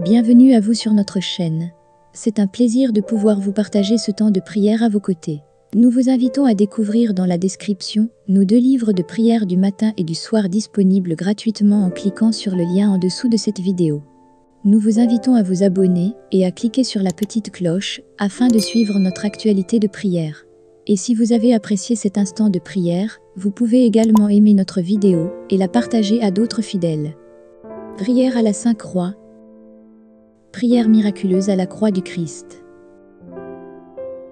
Bienvenue à vous sur notre chaîne. C'est un plaisir de pouvoir vous partager ce temps de prière à vos côtés. Nous vous invitons à découvrir dans la description nos 2 livres de prière du matin et du soir disponibles gratuitement en cliquant sur le lien en dessous de cette vidéo. Nous vous invitons à vous abonner et à cliquer sur la petite cloche afin de suivre notre actualité de prière. Et si vous avez apprécié cet instant de prière, vous pouvez également aimer notre vidéo et la partager à d'autres fidèles. Prière à la Sainte Croix. Prière miraculeuse à la croix du Christ.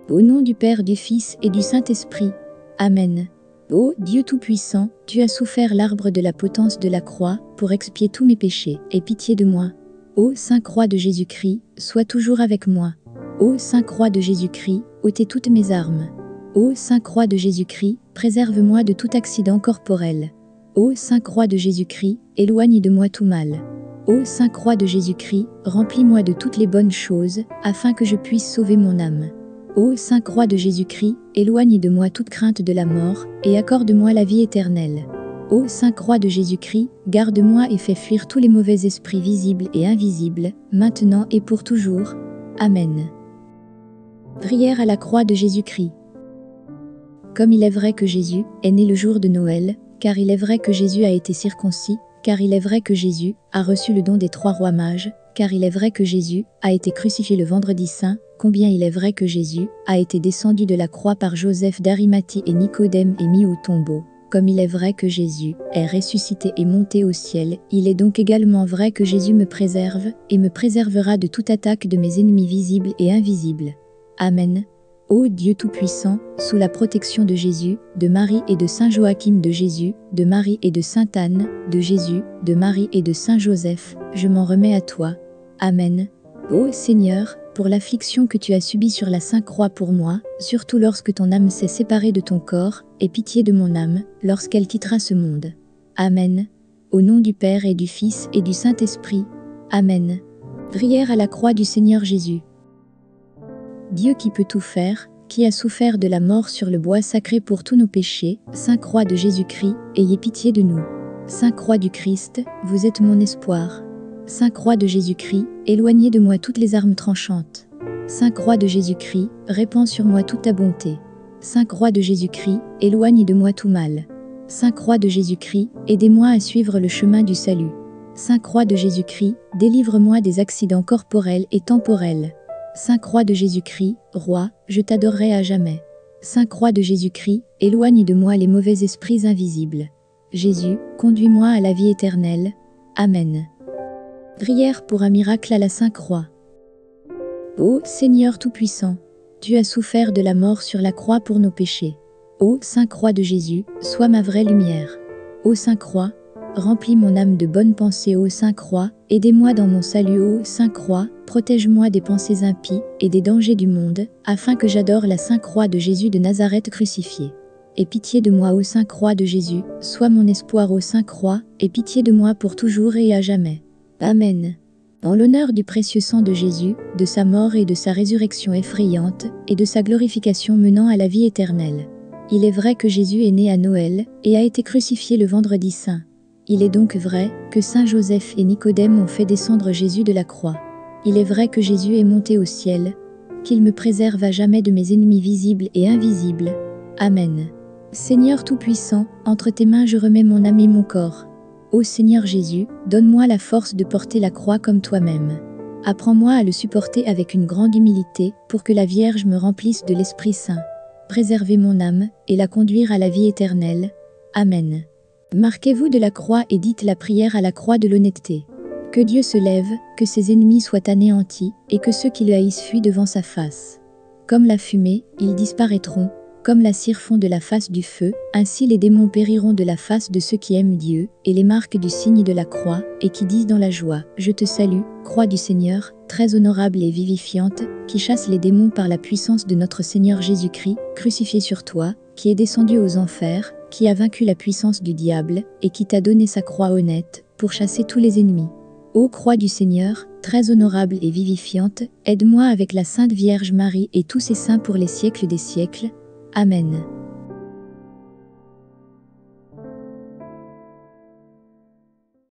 Au nom du Père, du Fils et du Saint-Esprit. Amen. Ô Dieu Tout-Puissant, tu as souffert l'arbre de la potence de la croix pour expier tous mes péchés. Aie pitié de moi. Ô Sainte Croix de Jésus-Christ, sois toujours avec moi. Ô Sainte Croix de Jésus-Christ, ôtez toutes mes armes. Ô Sainte Croix de Jésus-Christ, préserve-moi de tout accident corporel. Ô Sainte Croix de Jésus-Christ, éloigne de moi tout mal. Ô Sainte Croix de Jésus-Christ, remplis-moi de toutes les bonnes choses, afin que je puisse sauver mon âme. Ô Sainte Croix de Jésus-Christ, éloigne de moi toute crainte de la mort, et accorde-moi la vie éternelle. Ô Sainte Croix de Jésus-Christ, garde-moi et fais fuir tous les mauvais esprits visibles et invisibles, maintenant et pour toujours. Amen. Prière à la croix de Jésus-Christ. Comme il est vrai que Jésus est né le jour de Noël, car il est vrai que Jésus a été circoncis, car il est vrai que Jésus a reçu le don des 3 rois mages, car il est vrai que Jésus a été crucifié le vendredi saint, combien il est vrai que Jésus a été descendu de la croix par Joseph d'Arimathie et Nicodème et mis au tombeau. Comme il est vrai que Jésus est ressuscité et monté au ciel, il est donc également vrai que Jésus me préserve et me préservera de toute attaque de mes ennemis visibles et invisibles. Amen. Ô Dieu Tout-Puissant, sous la protection de Jésus, de Marie et de Saint Joachim de Jésus, de Marie et de Sainte Anne, de Jésus, de Marie et de Saint Joseph, je m'en remets à toi. Amen. Ô Seigneur, pour l'affliction que tu as subie sur la Sainte Croix pour moi, surtout lorsque ton âme s'est séparée de ton corps, aie pitié de mon âme, lorsqu'elle quittera ce monde. Amen. Au nom du Père et du Fils et du Saint-Esprit. Amen. Prière à la croix du Seigneur Jésus. Dieu qui peut tout faire, qui a souffert de la mort sur le bois sacré pour tous nos péchés, Sainte Croix de Jésus-Christ, ayez pitié de nous. Sainte Croix du Christ, vous êtes mon espoir. Sainte Croix de Jésus-Christ, éloignez de moi toutes les armes tranchantes. Sainte Croix de Jésus-Christ, répands sur moi toute ta bonté. Sainte Croix de Jésus-Christ, éloigne de moi tout mal. Sainte Croix de Jésus-Christ, aidez-moi à suivre le chemin du salut. Sainte Croix de Jésus-Christ, délivre-moi des accidents corporels et temporels. Sainte Croix de Jésus-Christ, Roi, je t'adorerai à jamais. Sainte Croix de Jésus-Christ, éloigne de moi les mauvais esprits invisibles. Jésus, conduis-moi à la vie éternelle. Amen. Prière pour un miracle à la Sainte Croix. Ô Seigneur Tout-Puissant, tu as souffert de la mort sur la croix pour nos péchés. Ô Sainte Croix de Jésus, sois ma vraie lumière. Ô Sainte Croix, remplis mon âme de bonnes pensées. Ô Sainte Croix, aidez-moi dans mon salut. Ô Sainte Croix, protège-moi des pensées impies et des dangers du monde, afin que j'adore la Sainte Croix de Jésus de Nazareth crucifié. Aie pitié de moi, ô Sainte Croix de Jésus, sois mon espoir. Ô Sainte Croix, aie pitié de moi pour toujours et à jamais. Amen. En l'honneur du précieux sang de Jésus, de sa mort et de sa résurrection effrayante, et de sa glorification menant à la vie éternelle. Il est vrai que Jésus est né à Noël, et a été crucifié le vendredi saint. Il est donc vrai que Saint Joseph et Nicodème ont fait descendre Jésus de la croix. Il est vrai que Jésus est monté au ciel, qu'il me préserve à jamais de mes ennemis visibles et invisibles. Amen. Seigneur Tout-Puissant, entre tes mains je remets mon âme et mon corps. Ô Seigneur Jésus, donne-moi la force de porter la croix comme toi-même. Apprends-moi à le supporter avec une grande humilité, pour que la Vierge me remplisse de l'Esprit Saint. Préservez mon âme, et la conduire à la vie éternelle. Amen. Marquez-vous de la croix et dites la prière à la croix de l'honnêteté. Que Dieu se lève, que ses ennemis soient anéantis, et que ceux qui le haïssent fuient devant sa face. Comme la fumée, ils disparaîtront, comme la cire fond de la face du feu, ainsi les démons périront de la face de ceux qui aiment Dieu, et les marques du signe de la croix, et qui disent dans la joie, je te salue, croix du Seigneur, très honorable et vivifiante, qui chasse les démons par la puissance de notre Seigneur Jésus-Christ, crucifié sur toi, qui est descendu aux enfers, qui a vaincu la puissance du diable, et qui t'a donné sa croix honnête, pour chasser tous les ennemis. Ô croix du Seigneur, très honorable et vivifiante, aide-moi avec la Sainte Vierge Marie et tous ses saints pour les siècles des siècles. Amen.